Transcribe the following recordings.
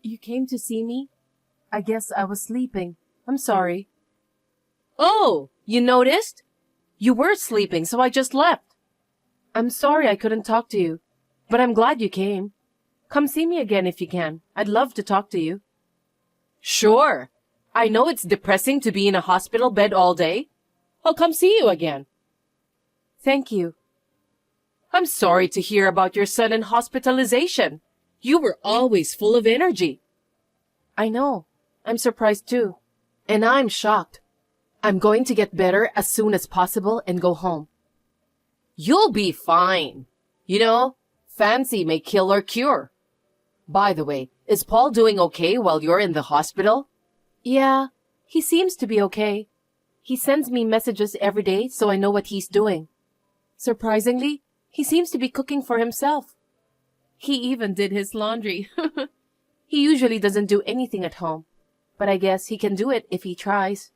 You came to see me? I guess I was sleeping. I'm sorry. Oh, you noticed? You were sleeping, so I just left. I'm sorry I couldn't talk to you, but I'm glad you came. Come see me again if you can. I'd love to talk to you. Sure. I know it's depressing to be in a hospital bed all day. I'll come see you again. Thank you. I'm sorry to hear about your sudden hospitalization. You were always full of energy. I know. I'm surprised too. And I'm shocked. I'm going to get better as soon as possible and go home. You'll be fine. You know, fancy may kill or cure. By the way, is Paul doing okay while you're in the hospital? Yeah, he seems to be okay. He sends me messages every day so I know what he's doing. Surprisingly, he seems to be cooking for himself. He even did his laundry. He usually doesn't do anything at home, but I guess he can do it if he tries.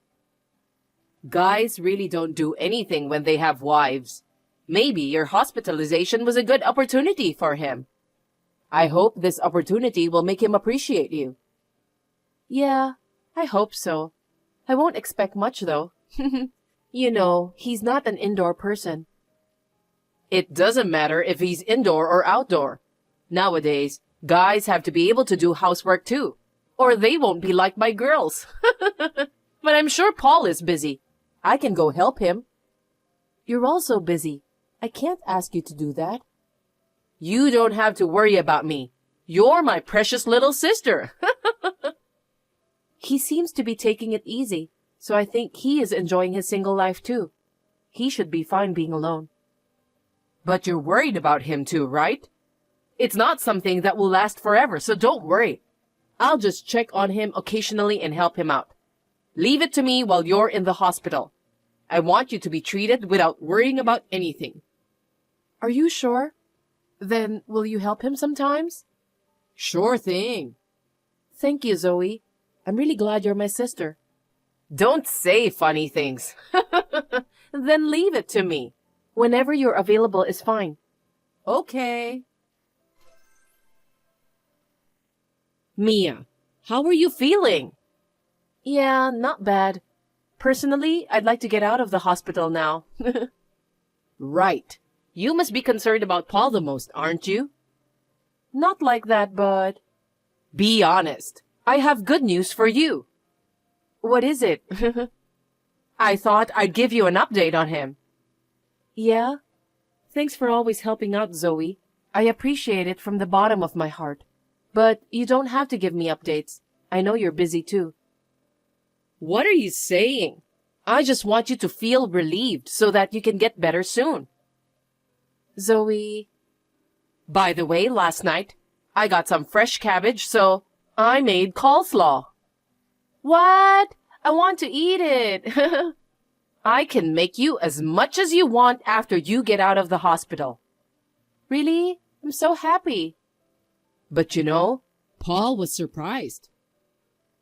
Guys really don't do anything when they have wives. Maybe your hospitalization was a good opportunity for him. I hope this opportunity will make him appreciate you. Yeah, I hope so. I won't expect much though. You know, he's not an indoor person. It doesn't matter if he's indoor or outdoor. Nowadays, guys have to be able to do housework too, or they won't be like my girls. But I'm sure Paul is busy. I can go help him. You're also busy. I can't ask you to do that. You don't have to worry about me. You're my precious little sister. He seems to be taking it easy, so I think he is enjoying his single life too. He should be fine being alone. But you're worried about him too, right? It's not something that will last forever, so don't worry. I'll just check on him occasionally and help him out. Leave it to me while you're in the hospital. I want you to be treated without worrying about anything. Are you sure? Then will you help him sometimes? Sure thing. Thank you, Zoe. I'm really glad you're my sister. Don't say funny things. Then leave it to me. Whenever you're available is fine. Okay. Mia, how are you feeling? Yeah, not bad. Personally, I'd like to get out of the hospital now. Right. You must be concerned about Paul the most, aren't you? Not like that, but... Be honest. I have good news for you. What is it? I thought I'd give you an update on him. Yeah? Thanks for always helping out, Zoe. I appreciate it from the bottom of my heart. But you don't have to give me updates. I know you're busy too. What are you saying? I just want you to feel relieved so that you can get better soon. Zoe... By the way, last night, I got some fresh cabbage, so I made coleslaw. What? I want to eat it. I can make you as much as you want after you get out of the hospital. Really? I'm so happy. But you know, Paul was surprised.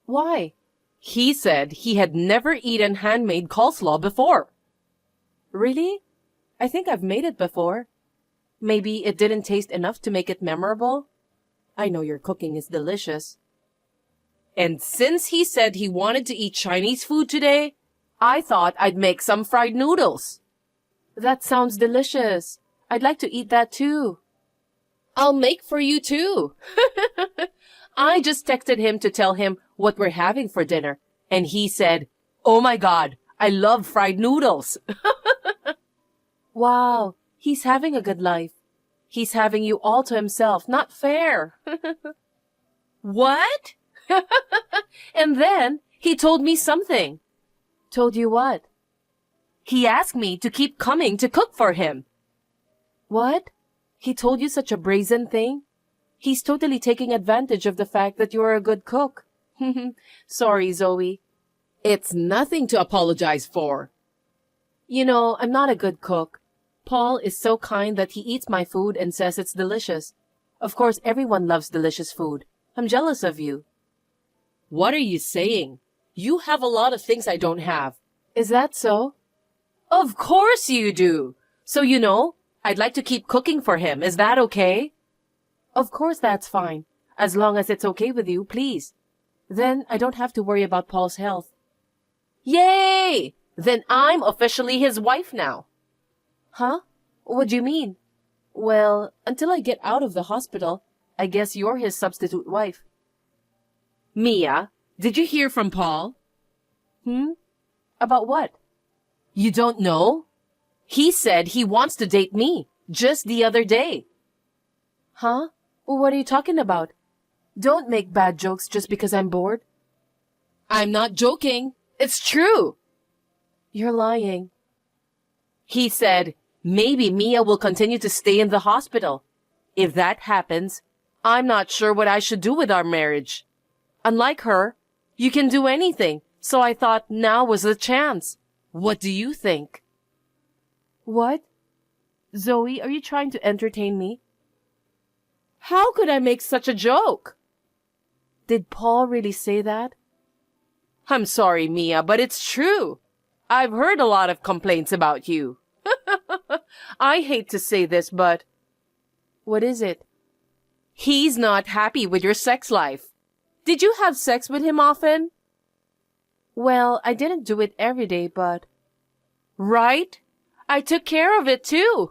Why? He said he had never eaten handmade coleslaw before. Really? I think I've made it before. Maybe it didn't taste enough to make it memorable? I know your cooking is delicious. And since he said he wanted to eat Chinese food today, I thought I'd make some fried noodles. That sounds delicious. I'd like to eat that too. I'll make for you too. I just texted him to tell him what we're having for dinner, and he said, "Oh my God, I love fried noodles." Wow, he's having a good life. He's having you all to himself. Not fair. What? And then he told me something. Told you what? He asked me to keep coming to cook for him. What? He told you such a brazen thing? He's totally taking advantage of the fact that you're a good cook. Sorry, Zoe. It's nothing to apologize for. You know, I'm not a good cook. Paul is so kind that he eats my food and says it's delicious. Of course, everyone loves delicious food. I'm jealous of you. What are you saying? You have a lot of things I don't have. Is that so? Of course you do. So you know, I'd like to keep cooking for him. Is that okay? Of course that's fine. As long as it's okay with you, please. Then I don't have to worry about Paul's health. Yay! Then I'm officially his wife now. Huh? What do you mean? Well, until I get out of the hospital, I guess you're his substitute wife. Mia, did you hear from Paul? About what? You don't know? He said he wants to date me just the other day. Huh? What are you talking about? Don't make bad jokes just because I'm bored. I'm not joking. It's true. You're lying. He said maybe Mia will continue to stay in the hospital. If that happens, I'm not sure what I should do with our marriage. Unlike her, you can do anything, so I thought now was the chance. What do you think? What? Zoe, are you trying to entertain me? How could I make such a joke? Did Paul really say that? I'm sorry, Mia, but it's true. I've heard a lot of complaints about you. I hate to say this, but... What is it? He's not happy with your sex life. Did you have sex with him often? Well, I didn't do it every day, but... Right? I took care of it too.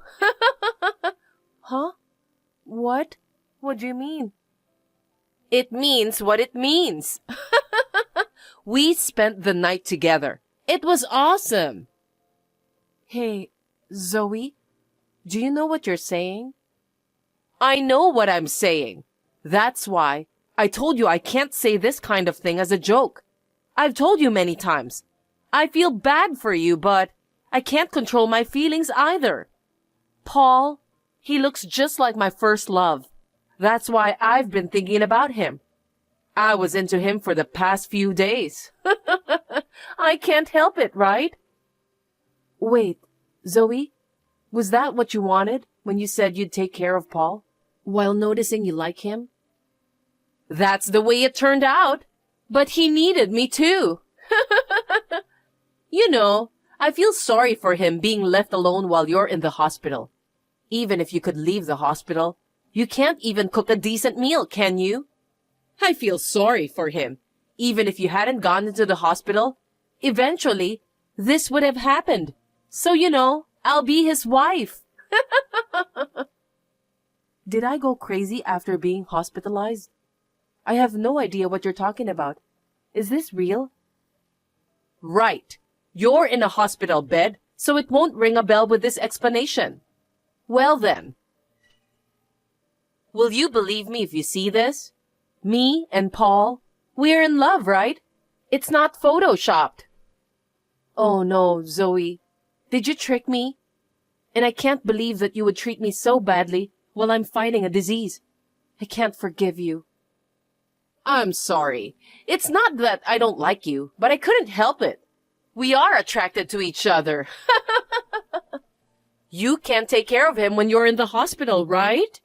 Huh? What? What do you mean? It means what it means. We spent the night together. It was awesome. Hey, Zoe, do you know what you're saying? I know what I'm saying. That's why I told you I can't say this kind of thing as a joke. I've told you many times. I feel bad for you, but I can't control my feelings either. Paul, he looks just like my first love. That's why I've been thinking about him. I was into him for the past few days. I can't help it, right? Wait, Zoe, was that what you wanted when you said you'd take care of Paul, while noticing you like him? That's the way it turned out. But he needed me too. You know, I feel sorry for him being left alone while you're in the hospital. Even if you could leave the hospital, you can't even cook a decent meal, can you? I feel sorry for him. Even if you hadn't gone into the hospital, eventually, this would have happened. So, you know, I'll be his wife. Did I go crazy after being hospitalized? I have no idea what you're talking about. Is this real? Right. You're in a hospital bed, so it won't ring a bell with this explanation. Well then. Will you believe me if you see this? Me and Paul, we're in love, right? It's not photoshopped. Oh no, Zoe. Did you trick me? And I can't believe that you would treat me so badly while I'm fighting a disease. I can't forgive you. I'm sorry. It's not that I don't like you, but I couldn't help it. We are attracted to each other. You can't take care of him when you're in the hospital, right?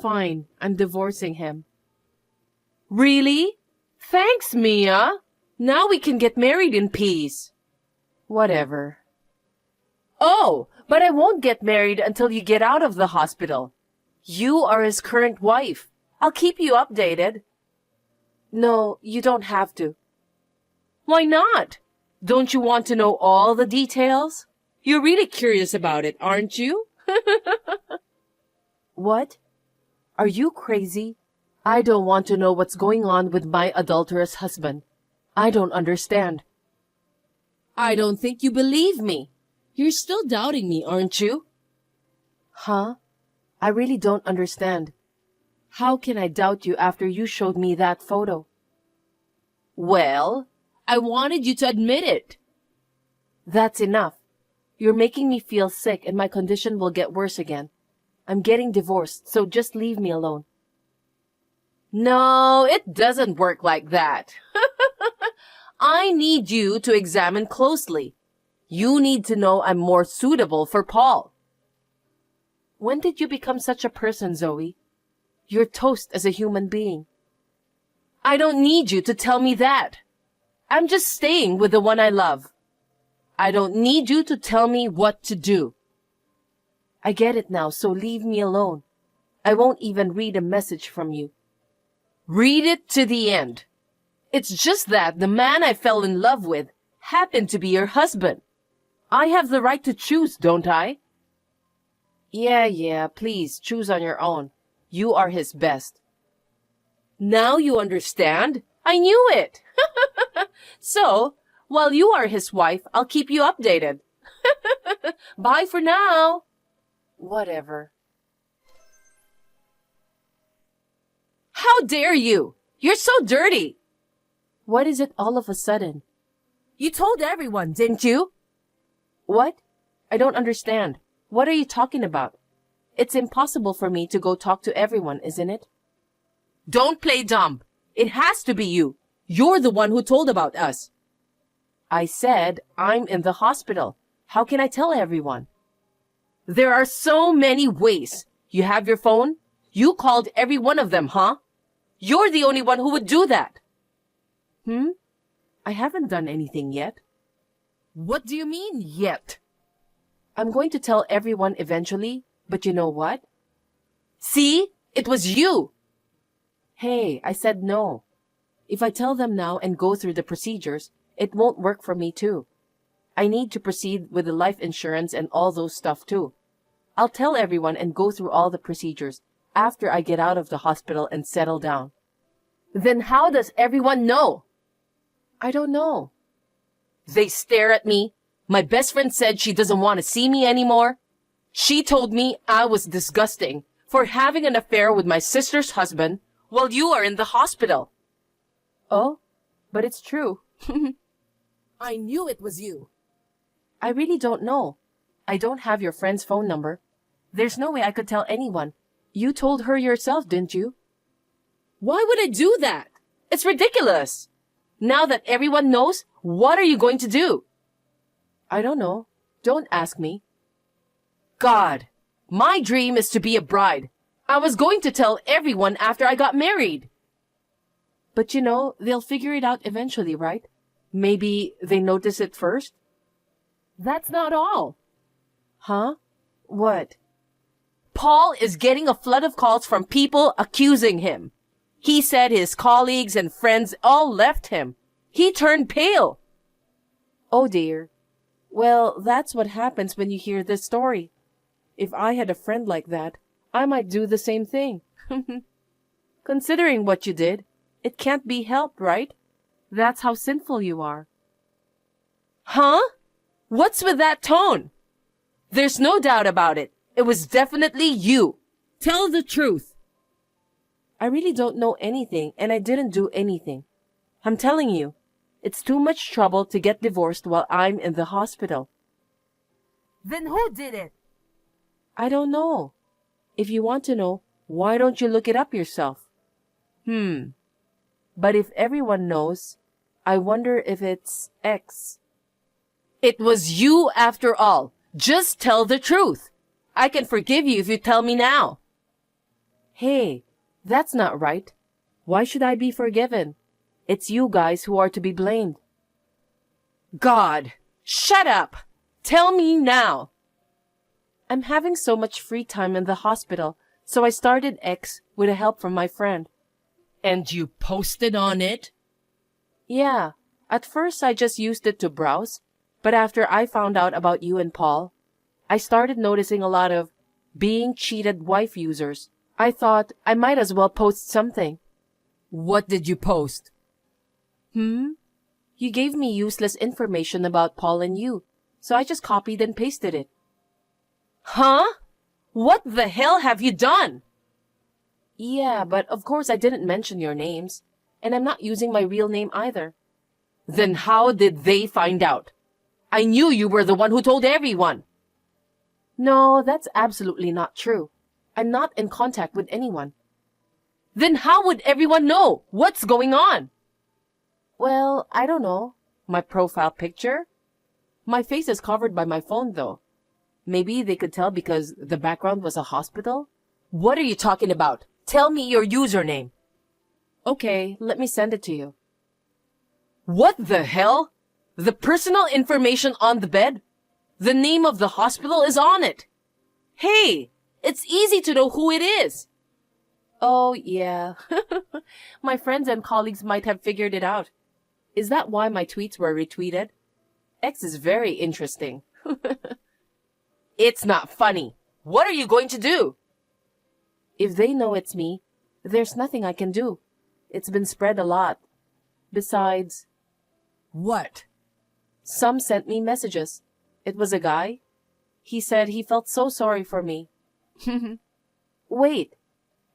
Fine, I'm divorcing him. Really? Thanks, Mia. Now we can get married in peace. Whatever. Oh, but I won't get married until you get out of the hospital. You are his current wife. I'll keep you updated. No, you don't have to. Why not? Don't you want to know all the details? You're really curious about it, aren't you? What? Are you crazy? I don't want to know what's going on with my adulterous husband. I don't understand. I don't think you believe me. You're still doubting me, aren't you? Huh? I really don't understand. How can I doubt you after you showed me that photo? Well, I wanted you to admit it. That's enough. You're making me feel sick and my condition will get worse again. I'm getting divorced, so just leave me alone. No, it doesn't work like that. I need you to examine closely. You need to know I'm more suitable for Paul. When did you become such a person, Zoe? You're toast as a human being. I don't need you to tell me that. I'm just staying with the one I love. I don't need you to tell me what to do. I get it now, so leave me alone. I won't even read a message from you. Read it to the end. It's just that the man I fell in love with happened to be your husband. I have the right to choose, don't I? Yeah, please choose on your own. You are his best. Now you understand? I knew it. So, while you are his wife, I'll keep you updated. Bye for now. Whatever. How dare you? You're so dirty. What is it all of a sudden? You told everyone, didn't you? What? I don't understand. What are you talking about? It's impossible for me to go talk to everyone, isn't it? Don't play dumb. It has to be you. You're the one who told about us. I said I'm in the hospital. How can I tell everyone? There are so many ways. You have your phone? You called every one of them, huh? You're the only one who would do that. I haven't done anything yet. What do you mean, yet? I'm going to tell everyone eventually, but you know what? See? It was you. Hey, I said no. If I tell them now and go through the procedures, it won't work for me too. I need to proceed with the life insurance and all those stuff too. I'll tell everyone and go through all the procedures after I get out of the hospital and settle down. Then how does everyone know? I don't know. They stare at me. My best friend said she doesn't want to see me anymore. She told me I was disgusting for having an affair with my sister's husband while you are in the hospital. Oh, but it's true. I knew it was you. I really don't know. I don't have your friend's phone number. There's no way I could tell anyone. You told her yourself, didn't you? Why would I do that? It's ridiculous. Now that everyone knows, what are you going to do? I don't know. Don't ask me. God, my dream is to be a bride. I was going to tell everyone after I got married. But you know, they'll figure it out eventually, right? Maybe they notice it first? That's not all. Huh? What? Paul is getting a flood of calls from people accusing him. He said his colleagues and friends all left him. He turned pale. Oh dear. Well, that's what happens when you hear this story. If I had a friend like that, I might do the same thing. Considering what you did, it can't be helped, right? That's how sinful you are. Huh? What's with that tone? There's no doubt about it. It was definitely you. Tell the truth. I really don't know anything, and I didn't do anything. I'm telling you, it's too much trouble to get divorced while I'm in the hospital. Then who did it? I don't know. If you want to know, why don't you look it up yourself? But if everyone knows, I wonder if it's X. It was you after all. Just tell the truth. I can forgive you if you tell me now. Hey, that's not right. Why should I be forgiven? It's you guys who are to be blamed. God, shut up. Tell me now. I'm having so much free time in the hospital, so I started X with help from my friend. And you posted on it? Yeah. At first I just used it to browse, but after I found out about you and Paul, I started noticing a lot of being cheated wife users. I thought I might as well post something. What did you post? You gave me useless information about Paul and you, so I just copied and pasted it. Huh? What the hell have you done? Yeah, but of course I didn't mention your names, and I'm not using my real name either. Then how did they find out? I knew you were the one who told everyone. No, that's absolutely not true. I'm not in contact with anyone. Then how would everyone know? What's going on? Well, I don't know. My profile picture? My face is covered by my phone though. Maybe they could tell because the background was a hospital? What are you talking about? Tell me your username. Okay, let me send it to you. What the hell? The personal information on the bed? The name of the hospital is on it. Hey, it's easy to know who it is. Oh, yeah. My friends and colleagues might have figured it out. Is that why my tweets were retweeted? X is very interesting. It's not funny. What are you going to do? If they know it's me, there's nothing I can do. It's been spread a lot. Besides, What? some sent me messages. It was a guy. He said he felt so sorry for me. Wait,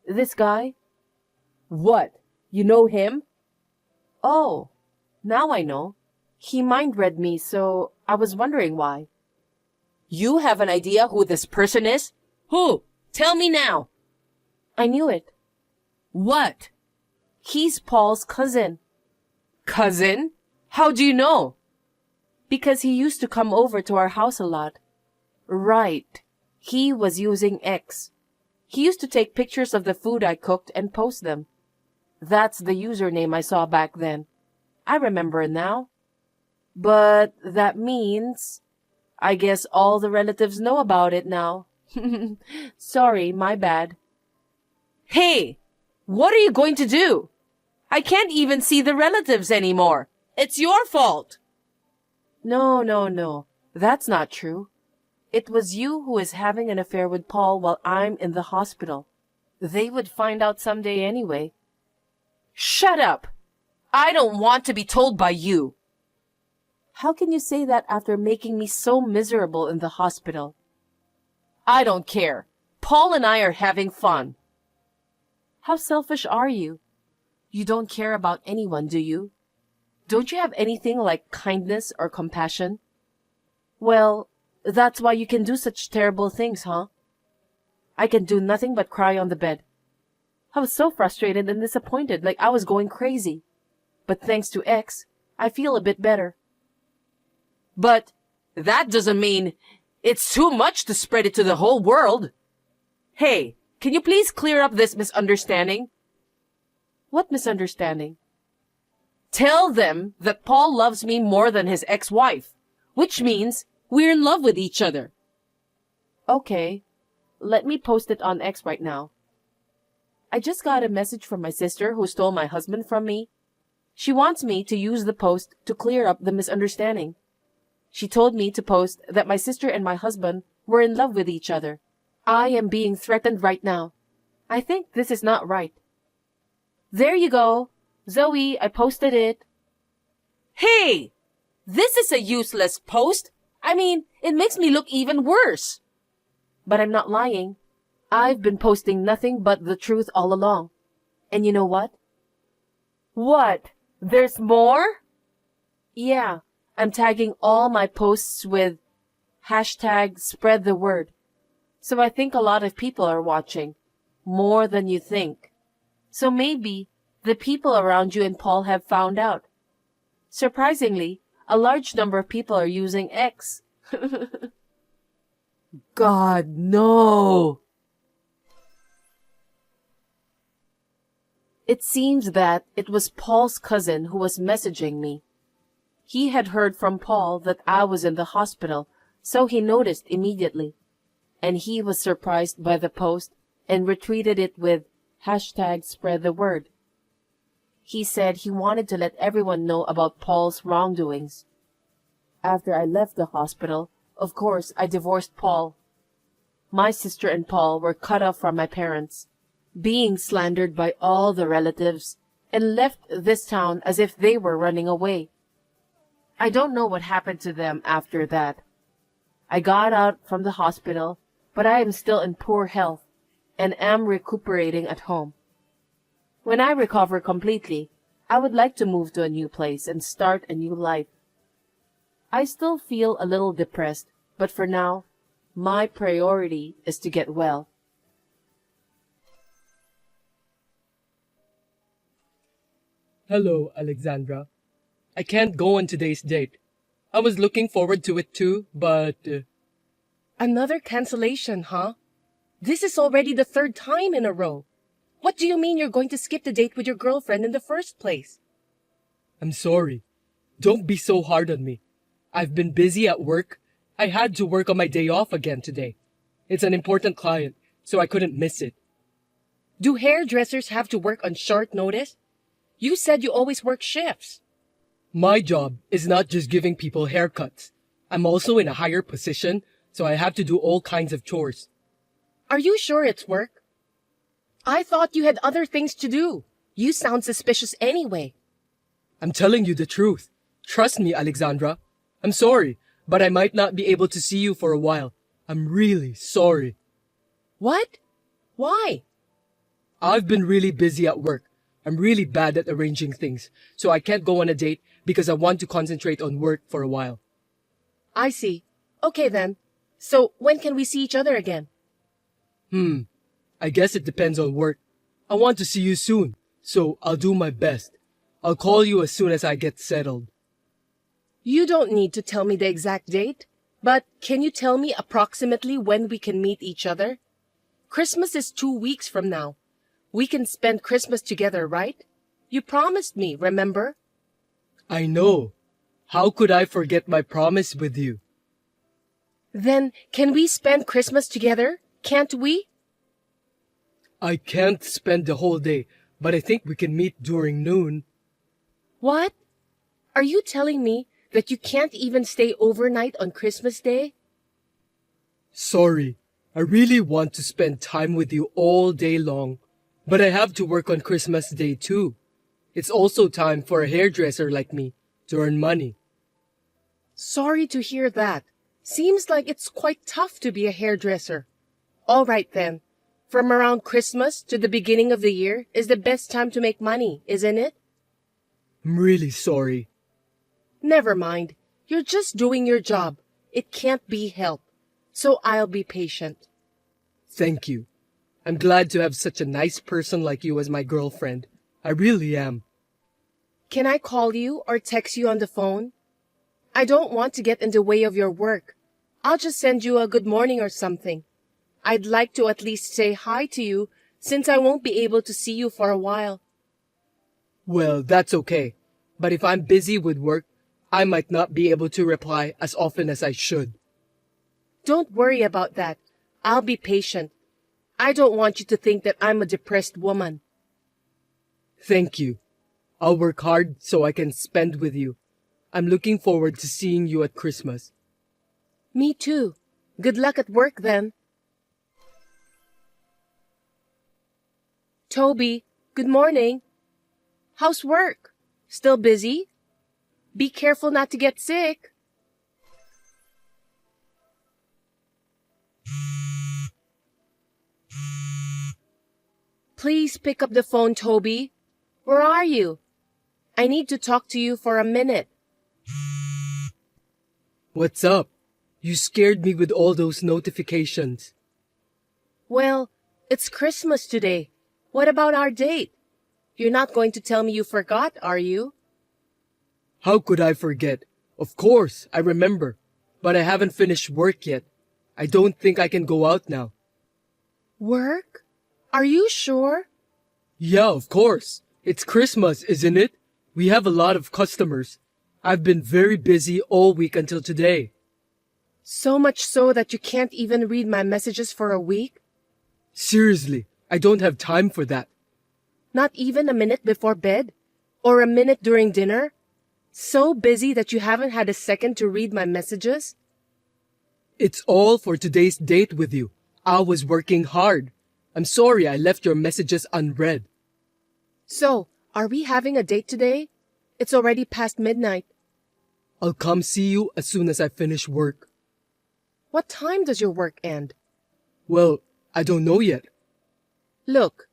this guy? What? You know him? Oh, now I know. He mind read me, so I was wondering why. You have an idea who this person is? Who? Tell me now. I knew it. What? He's Paul's cousin. Cousin? How do you know? Because he used to come over to our house a lot. Right. He was using X. He used to take pictures of the food I cooked and post them. That's the username I saw back then. I remember now. But that means, I guess all the relatives know about it now. Sorry, my bad. Hey! What are you going to do? I can't even see the relatives anymore. It's your fault. No. That's not true. It was you who is having an affair with Paul while I'm in the hospital. They would find out someday anyway. Shut up! I don't want to be told by you. How can you say that after making me so miserable in the hospital? I don't care. Paul and I are having fun. How selfish are you? You don't care about anyone, do you? Don't you have anything like kindness or compassion? Well, that's why you can do such terrible things, huh? I can do nothing but cry on the bed. I was so frustrated and disappointed, like I was going crazy. But thanks to X, I feel a bit better. But that doesn't mean it's too much to spread it to the whole world. Hey, can you please clear up this misunderstanding? What misunderstanding? Tell them that Paul loves me more than his ex-wife, which means we're in love with each other. Okay, let me post it on X right now. I just got a message from my sister who stole my husband from me. She wants me to use the post to clear up the misunderstanding. She told me to post that my sister and my husband were in love with each other. I am being threatened right now. I think this is not right. There you go. Zoe, I posted it. Hey! This is a useless post. I mean, it makes me look even worse. But I'm not lying. I've been posting nothing but the truth all along. And you know what? What? There's more? Yeah, I'm tagging all my posts with hashtag spread the word. So I think a lot of people are watching. More than you think. So maybe the people around you and Paul have found out. Surprisingly, a large number of people are using X. God, no! It seems that it was Paul's cousin who was messaging me. He had heard from Paul that I was in the hospital, so he noticed immediately. And he was surprised by the post and retweeted it with hashtag spread the word. He said he wanted to let everyone know about Paul's wrongdoings. After I left the hospital, of course, I divorced Paul. My sister and Paul were cut off from my parents, being slandered by all the relatives, and left this town as if they were running away. I don't know what happened to them after that. I got out from the hospital, but I am still in poor health and am recuperating at home. When I recover completely, I would like to move to a new place and start a new life. I still feel a little depressed, but for now, my priority is to get well. Hello, Alexandra. I can't go on today's date. I was looking forward to it too, but... Another cancellation, huh? This is already the third time in a row. What do you mean you're going to skip the date with your girlfriend in the first place? I'm sorry. Don't be so hard on me. I've been busy at work. I had to work on my day off again today. It's an important client, so I couldn't miss it. Do hairdressers have to work on short notice? You said you always work shifts. My job is not just giving people haircuts. I'm also in a higher position, so I have to do all kinds of chores. Are you sure it's work? I thought you had other things to do. You sound suspicious anyway. I'm telling you the truth. Trust me, Alexandra. I'm sorry, but I might not be able to see you for a while. I'm really sorry. What? Why? I've been really busy at work. I'm really bad at arranging things, so I can't go on a date because I want to concentrate on work for a while. I see. Okay then. So when can we see each other again? I guess it depends on work. I want to see you soon, so I'll do my best. I'll call you as soon as I get settled. You don't need to tell me the exact date, but can you tell me approximately when we can meet each other? Christmas is 2 weeks from now. We can spend Christmas together, right? You promised me, remember? I know. How could I forget my promise with you? Then can we spend Christmas together? Can't we? I can't spend the whole day, but I think we can meet during noon. What? Are you telling me that you can't even stay overnight on Christmas Day? Sorry, I really want to spend time with you all day long, but I have to work on Christmas Day too. It's also time for a hairdresser like me to earn money. Sorry to hear that. Seems like it's quite tough to be a hairdresser. All right then. From around Christmas to the beginning of the year is the best time to make money, isn't it? I'm really sorry. Never mind. You're just doing your job. It can't be helped. So I'll be patient. Thank you. I'm glad to have such a nice person like you as my girlfriend. I really am. Can I call you or text you on the phone? I don't want to get in the way of your work. I'll just send you a good morning or something. I'd like to at least say hi to you since I won't be able to see you for a while. Well, that's okay. But if I'm busy with work, I might not be able to reply as often as I should. Don't worry about that. I'll be patient. I don't want you to think that I'm a depressed woman. Thank you. I'll work hard so I can spend with you. I'm looking forward to seeing you at Christmas. Me too. Good luck at work then. Toby, good morning. How's work? Still busy? Be careful not to get sick. Please pick up the phone, Toby. Where are you? I need to talk to you for a minute. What's up? You scared me with all those notifications. Well, it's Christmas today. What about our date? You're not going to tell me you forgot, are you? How could I forget? Of course, I remember. But I haven't finished work yet. I don't think I can go out now. Work? Are you sure? Yeah, of course. It's Christmas, isn't it? We have a lot of customers. I've been very busy all week until today. So much so that you can't even read my messages for a week? Seriously, I don't have time for that. Not even a minute before bed? Or a minute during dinner? So busy that you haven't had a second to read my messages? It's all for today's date with you. I was working hard. I'm sorry I left your messages unread. So, are we having a date today? It's already past midnight. I'll come see you as soon as I finish work. What time does your work end? Well, I don't know yet. Look,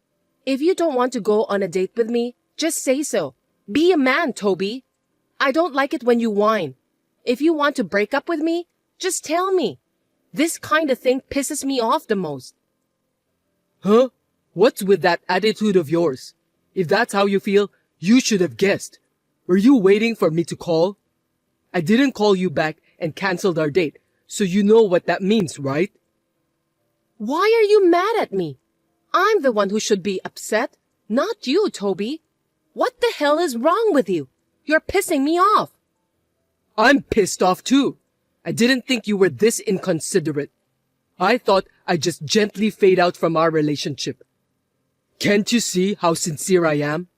if you don't want to go on a date with me, just say so. Be a man, Toby. I don't like it when you whine. If you want to break up with me, just tell me. This kind of thing pisses me off the most. Huh? What's with that attitude of yours? If that's how you feel, you should have guessed. Were you waiting for me to call? I didn't call you back and canceled our date, so you know what that means, right? Why are you mad at me? I'm the one who should be upset, not you, Toby. What the hell is wrong with you? You're pissing me off. I'm pissed off too. I didn't think you were this inconsiderate. I thought I'd just gently fade out from our relationship. Can't you see how sincere I am?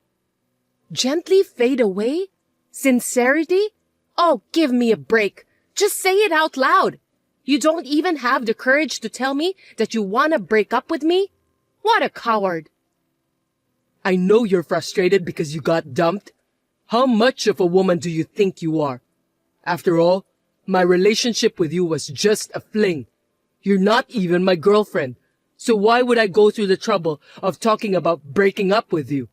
Gently fade away? Sincerity? Oh, give me a break. Just say it out loud. You don't even have the courage to tell me that you want to break up with me? What a coward. I know you're frustrated because you got dumped. How much of a woman do you think you are? After all, my relationship with you was just a fling. You're not even my girlfriend. So why would I go through the trouble of talking about breaking up with you?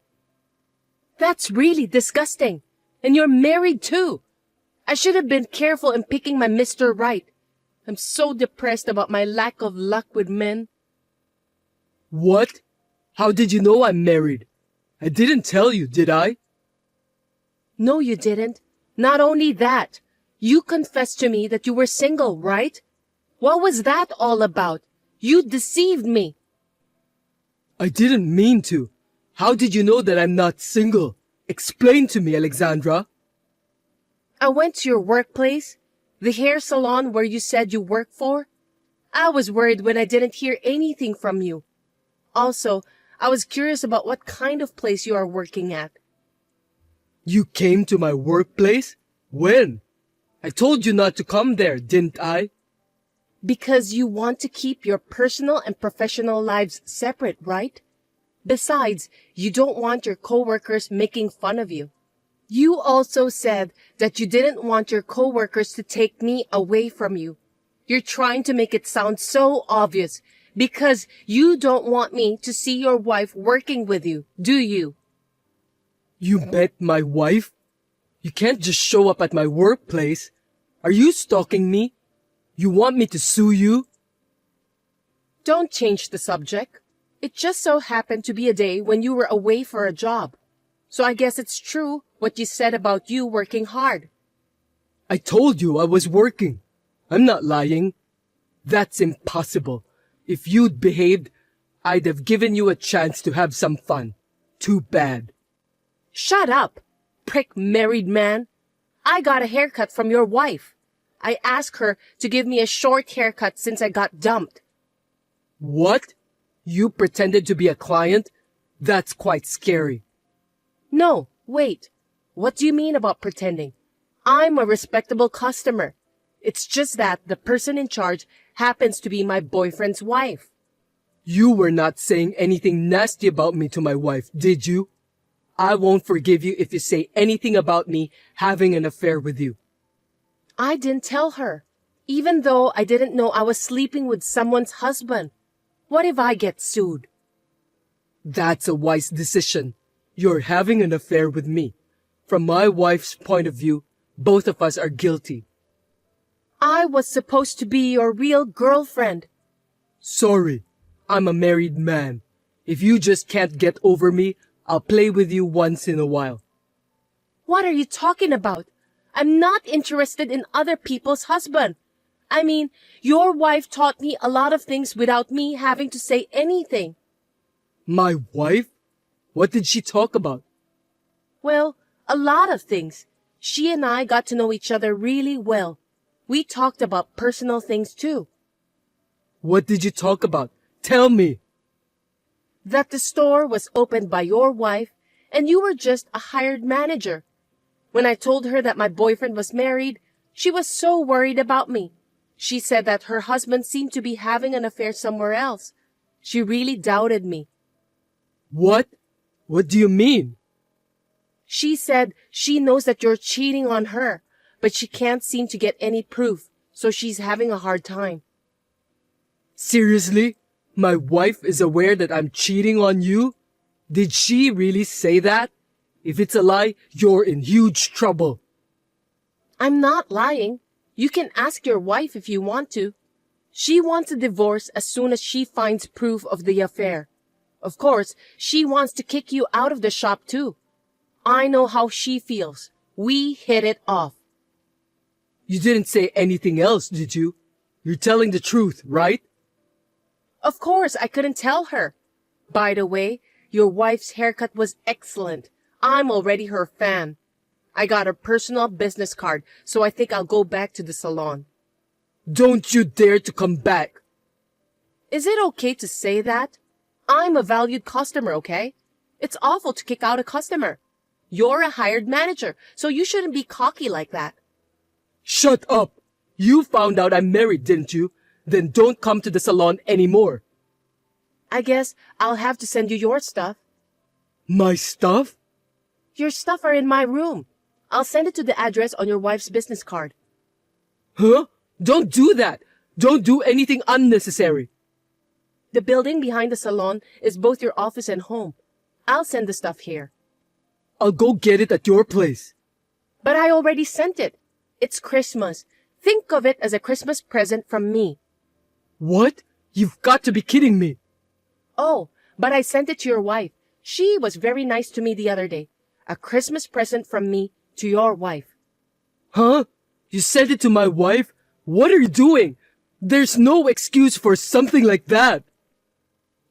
That's really disgusting. And you're married too. I should have been careful in picking my Mr. Right. I'm so depressed about my lack of luck with men. What? How did you know I'm married? I didn't tell you, did I? No, you didn't. Not only that, you confessed to me that you were single, right? What was that all about? You deceived me. I didn't mean to. How did you know that I'm not single? Explain to me, Alexandra. I went to your workplace, the hair salon where you said you work for. I was worried when I didn't hear anything from you. Also, I was curious about what kind of place you are working at. You came to my workplace? When? I told you not to come there, didn't I? Because you want to keep your personal and professional lives separate, right? Besides, you don't want your coworkers making fun of you. You also said that you didn't want your coworkers to take me away from you. You're trying to make it sound so obvious because you don't want me to see your wife working with you, do you? You met my wife? You can't just show up at my workplace. Are you stalking me? You want me to sue you? Don't change the subject. It just so happened to be a day when you were away for a job. So I guess it's true what you said about you working hard. I told you I was working. I'm not lying. That's impossible. If you'd behaved, I'd have given you a chance to have some fun. Too bad. Shut up, prick married man. I got a haircut from your wife. I asked her to give me a short haircut since I got dumped. What? You pretended to be a client? That's quite scary. No, wait. What do you mean about pretending? I'm a respectable customer. It's just that the person in charge happens to be my boyfriend's wife. You were not saying anything nasty about me to my wife, did you? I won't forgive you if you say anything about me having an affair with you. I didn't tell her, even though I didn't know I was sleeping with someone's husband. What if I get sued? That's a wise decision. You're having an affair with me. From my wife's point of view, both of us are guilty. I was supposed to be your real girlfriend. Sorry, I'm a married man. If you just can't get over me, I'll play with you once in a while. What are you talking about? I'm not interested in other people's husband. I mean, your wife taught me a lot of things without me having to say anything. My wife? What did she talk about? Well, a lot of things. She and I got to know each other really well. We talked about personal things too. What did you talk about? Tell me. That the store was opened by your wife and you were just a hired manager. When I told her that my boyfriend was married, she was so worried about me. She said that her husband seemed to be having an affair somewhere else. She really doubted me. What? What do you mean? She said she knows that you're cheating on her, but she can't seem to get any proof, so she's having a hard time. Seriously? My wife is aware that I'm cheating on you? Did she really say that? If it's a lie, you're in huge trouble. I'm not lying. You can ask your wife if you want to. She wants a divorce as soon as she finds proof of the affair. Of course, she wants to kick you out of the shop too. I know how she feels. We hit it off. You didn't say anything else, did you? You're telling the truth, right? Of course, I couldn't tell her. By the way, your wife's haircut was excellent. I'm already her fan. I got her personal business card, so I think I'll go back to the salon. Don't you dare to come back. Is it okay to say that? I'm a valued customer, okay? It's awful to kick out a customer. You're a hired manager, so you shouldn't be cocky like that. Shut up! You found out I'm married, didn't you? Then don't come to the salon anymore. I guess I'll have to send you your stuff. My stuff? Your stuff are in my room. I'll send it to the address on your wife's business card. Huh? Don't do that! Don't do anything unnecessary. The building behind the salon is both your office and home. I'll send the stuff here. I'll go get it at your place. But I already sent it. It's Christmas. Think of it as a Christmas present from me. What? You've got to be kidding me. Oh, but I sent it to your wife. She was very nice to me the other day. A Christmas present from me to your wife. Huh? You sent it to my wife? What are you doing? There's no excuse for something like that.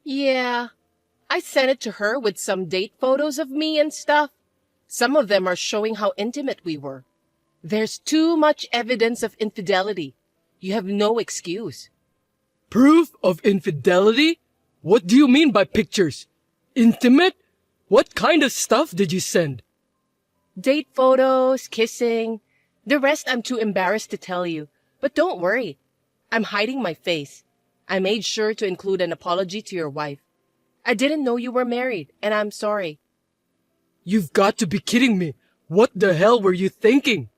Yeah, I sent it to her with some date photos of me and stuff. Some of them are showing how intimate we were. There's too much evidence of infidelity. You have no excuse. Proof of infidelity? What do you mean by pictures? Intimate? What kind of stuff did you send? Date photos, kissing. The rest I'm too embarrassed to tell you. But don't worry. I'm hiding my face. I made sure to include an apology to your wife. I didn't know you were married, and I'm sorry. You've got to be kidding me. What the hell were you thinking?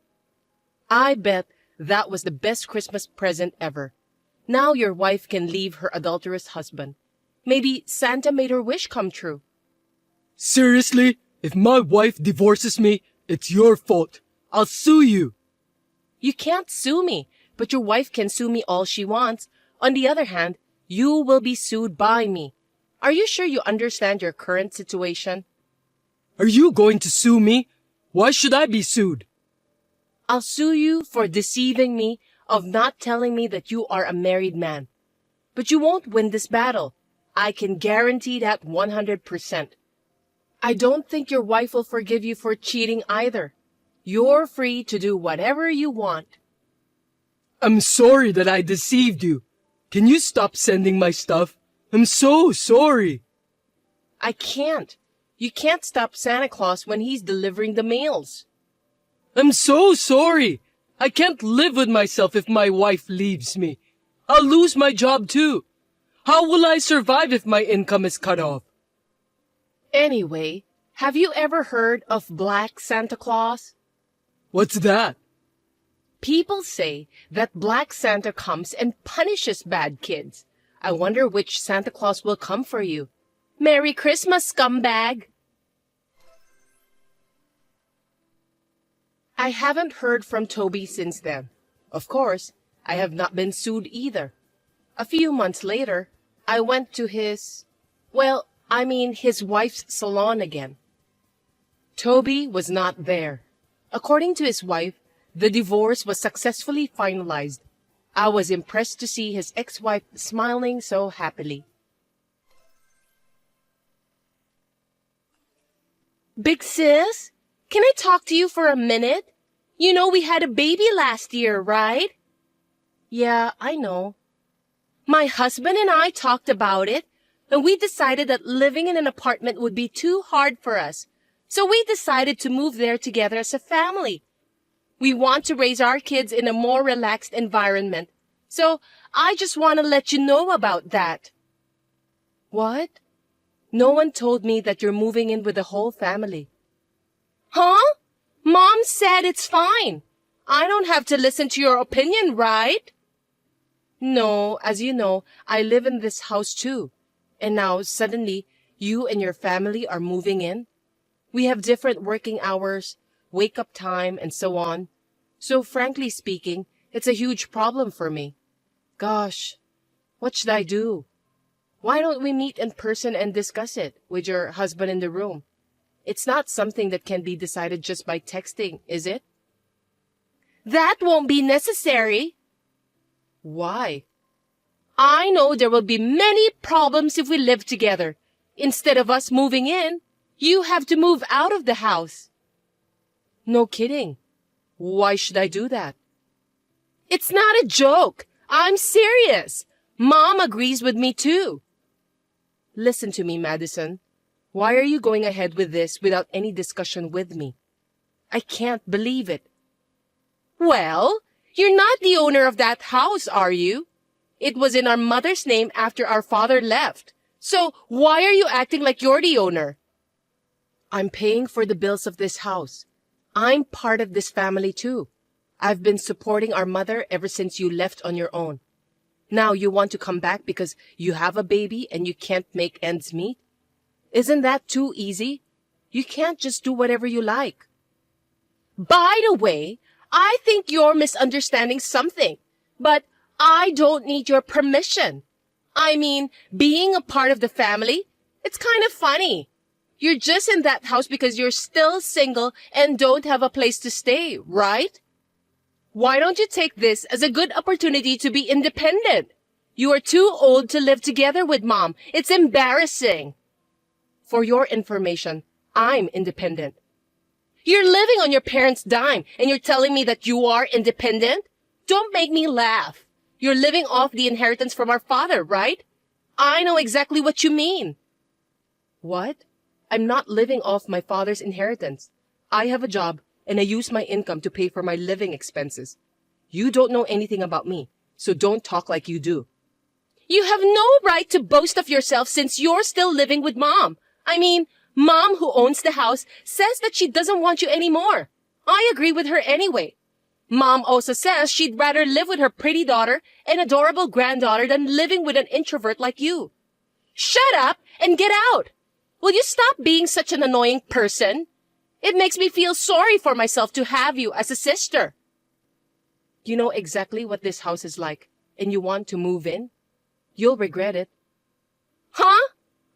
I bet that was the best Christmas present ever. Now your wife can leave her adulterous husband. Maybe Santa made her wish come true. Seriously? If my wife divorces me, it's your fault. I'll sue you. You can't sue me, but your wife can sue me all she wants. On the other hand, you will be sued by me. Are you sure you understand your current situation? Are you going to sue me? Why should I be sued? I'll sue you for deceiving me, of not telling me that you are a married man. But you won't win this battle. I can guarantee that 100%. I don't think your wife will forgive you for cheating either. You're free to do whatever you want. I'm sorry that I deceived you. Can you stop sending my stuff? I'm so sorry. I can't. You can't stop Santa Claus when he's delivering the mails. I'm so sorry. I can't live with myself if my wife leaves me. I'll lose my job too. How will I survive if my income is cut off? Anyway, have you ever heard of Black Santa Claus? What's that? People say that Black Santa comes and punishes bad kids. I wonder which Santa Claus will come for you. Merry Christmas, scumbag! I haven't heard from Toby since then. Of course, I have not been sued either. A few months later, I went to his wife's salon again. Toby was not there. According to his wife, the divorce was successfully finalized. I was impressed to see his ex-wife smiling so happily. Big sis, can I talk to you for a minute? You know we had a baby last year, right? Yeah, I know. My husband and I talked about it, and we decided that living in an apartment would be too hard for us. So we decided to move there together as a family. We want to raise our kids in a more relaxed environment. So I just want to let you know about that. What? No one told me that you're moving in with the whole family. Huh? Mom said it's fine. I don't have to listen to your opinion, right? No, as you know, I live in this house too. And now suddenly you and your family are moving in. We have different working hours, wake-up time, and so on. So frankly speaking, it's a huge problem for me. Gosh, what should I do? Why don't we meet in person and discuss it with your husband in the room? It's not something that can be decided just by texting, is it? That won't be necessary. Why? I know there will be many problems if we live together. Instead of us moving in, you have to move out of the house. No kidding. Why should I do that? It's not a joke. I'm serious. Mom agrees with me too. Listen to me, Madison. Why are you going ahead with this without any discussion with me? I can't believe it. Well, you're not the owner of that house, are you? It was in our mother's name after our father left. So why are you acting like you're the owner? I'm paying for the bills of this house. I'm part of this family too. I've been supporting our mother ever since you left on your own. Now you want to come back because you have a baby and you can't make ends meet? Isn't that too easy? You can't just do whatever you like. By the way, I think you're misunderstanding something, but I don't need your permission. I mean, being a part of the family, it's kind of funny. You're just in that house because you're still single and don't have a place to stay, right? Why don't you take this as a good opportunity to be independent? You are too old to live together with Mom. It's embarrassing. For your information, I'm independent. You're living on your parents' dime and you're telling me that you are independent? Don't make me laugh. You're living off the inheritance from our father, right? I know exactly what you mean. What? I'm not living off my father's inheritance. I have a job and I use my income to pay for my living expenses. You don't know anything about me, so don't talk like you do. You have no right to boast of yourself since you're still living with Mom. I mean, Mom, who owns the house, says that she doesn't want you anymore. I agree with her anyway. Mom also says she'd rather live with her pretty daughter and adorable granddaughter than living with an introvert like you. Shut up and get out! Will you stop being such an annoying person? It makes me feel sorry for myself to have you as a sister. You know exactly what this house is like, and you want to move in? You'll regret it. Huh?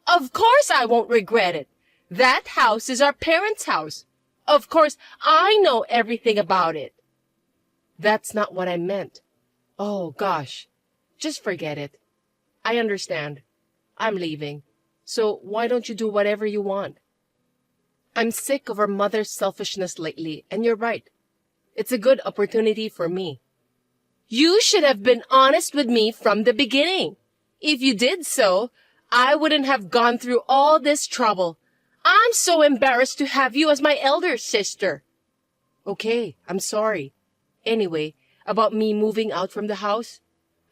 Of course I won't regret it. That house is our parents' house. Of course, I know everything about it. That's not what I meant. Oh, gosh. Just forget it. I understand. I'm leaving. So why don't you do whatever you want? I'm sick of our mother's selfishness lately, and you're right. It's a good opportunity for me. You should have been honest with me from the beginning. If you did so, I wouldn't have gone through all this trouble. I'm so embarrassed to have you as my elder sister. Okay, I'm sorry. Anyway, about me moving out from the house,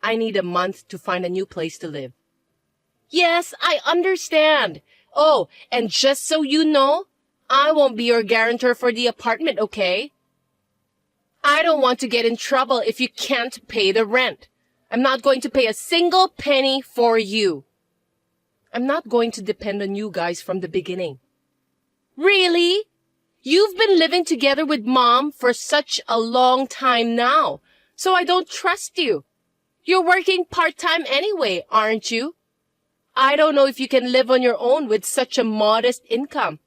I need a month to find a new place to live. Yes, I understand. Oh, and just so you know, I won't be your guarantor for the apartment, okay? I don't want to get in trouble if you can't pay the rent. I'm not going to pay a single penny for you. I'm not going to depend on you guys from the beginning. Really? You've been living together with Mom for such a long time now, so I don't trust you. You're working part-time anyway, aren't you? I don't know if you can live on your own with such a modest income.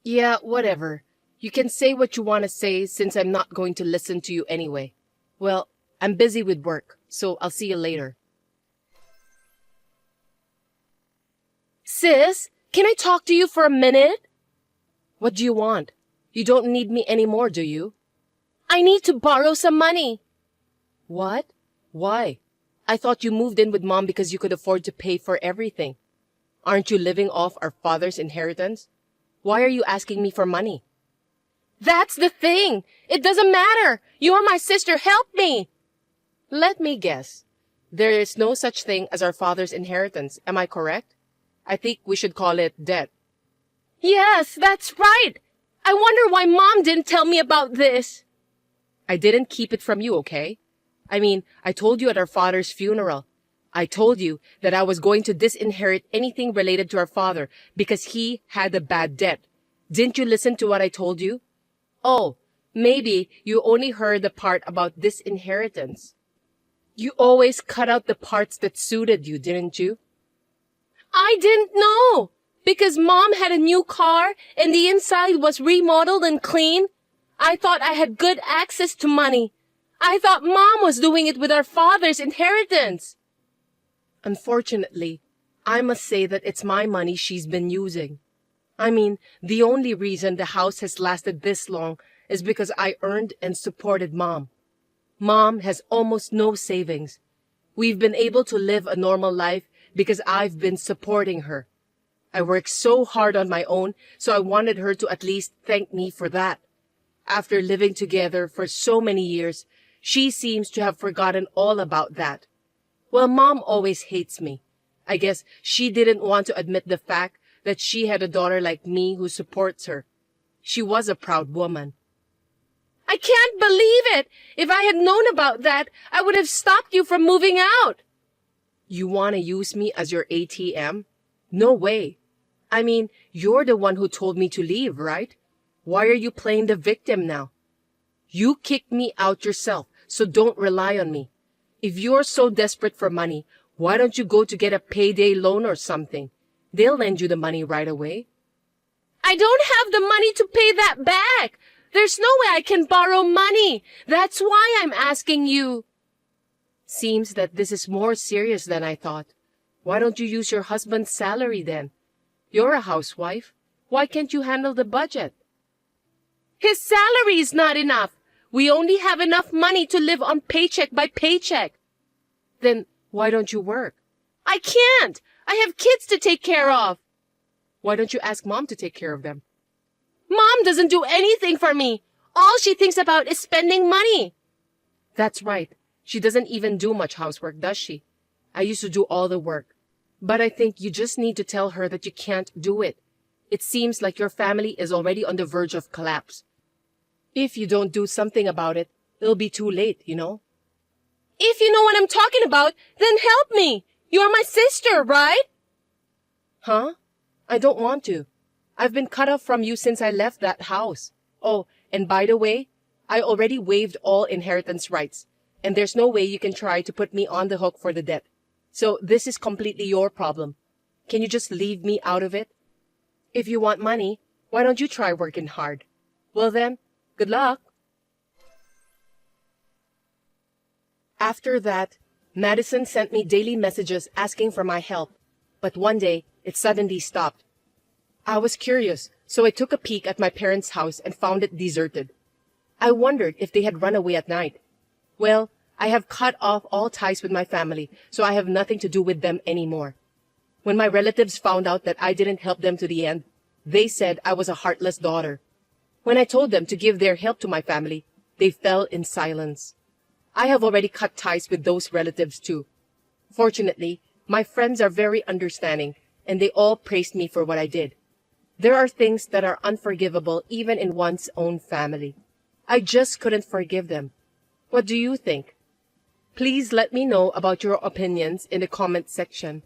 Yeah, whatever. You can say what you want to say since I'm not going to listen to you anyway. Well, I'm busy with work, so I'll see you later. Sis, can I talk to you for a minute? What do you want? You don't need me anymore, do you? I need to borrow some money. What? Why? I thought you moved in with Mom because you could afford to pay for everything. Aren't you living off our father's inheritance? Why are you asking me for money? That's the thing. It doesn't matter. You're my sister. Help me. Let me guess. There is no such thing as our father's inheritance. Am I correct? I think we should call it debt. Yes, that's right. I wonder why Mom didn't tell me about this. I didn't keep it from you, okay? I mean, I told you at our father's funeral. I told you that I was going to disinherit anything related to our father because he had a bad debt. Didn't you listen to what I told you? Oh, maybe you only heard the part about disinheritance. You always cut out the parts that suited you, didn't you? I didn't know. Because Mom had a new car and the inside was remodeled and clean. I thought I had good access to money. I thought Mom was doing it with our father's inheritance. Unfortunately, I must say that it's my money she's been using. I mean, the only reason the house has lasted this long is because I earned and supported Mom. Mom has almost no savings. We've been able to live a normal life because I've been supporting her. I worked so hard on my own, so I wanted her to at least thank me for that. After living together for so many years, she seems to have forgotten all about that. Well, Mom always hates me. I guess she didn't want to admit the fact that she had a daughter like me who supports her. She was a proud woman. I can't believe it! If I had known about that, I would have stopped you from moving out. You want to use me as your ATM? No way. I mean, you're the one who told me to leave, right? Why are you playing the victim now? You kicked me out yourself, so don't rely on me. If you're so desperate for money, why don't you go to get a payday loan or something? They'll lend you the money right away. I don't have the money to pay that back. There's no way I can borrow money. That's why I'm asking you. Seems that this is more serious than I thought. Why don't you use your husband's salary then? You're a housewife. Why can't you handle the budget? His salary is not enough. We only have enough money to live on paycheck by paycheck. Then why don't you work? I can't. I have kids to take care of. Why don't you ask Mom to take care of them? Mom doesn't do anything for me. All she thinks about is spending money. That's right. She doesn't even do much housework, does she? I used to do all the work. But I think you just need to tell her that you can't do it. It seems like your family is already on the verge of collapse. If you don't do something about it, it'll be too late, you know? If you know what I'm talking about, then help me. You're my sister, right? Huh? I don't want to. I've been cut off from you since I left that house. Oh, and by the way, I already waived all inheritance rights, and there's no way you can try to put me on the hook for the debt. So this is completely your problem. Can you just leave me out of it? If you want money, why don't you try working hard? Well then, good luck. After that, Madison sent me daily messages asking for my help, but one day it suddenly stopped. I was curious, so I took a peek at my parents' house and found it deserted. I wondered if they had run away at night. Well, I have cut off all ties with my family, so I have nothing to do with them anymore. When my relatives found out that I didn't help them to the end, they said I was a heartless daughter. When I told them to give their help to my family, they fell in silence. I have already cut ties with those relatives too. Fortunately, my friends are very understanding, and they all praised me for what I did. There are things that are unforgivable even in one's own family. I just couldn't forgive them. What do you think? Please let me know about your opinions in the comment section.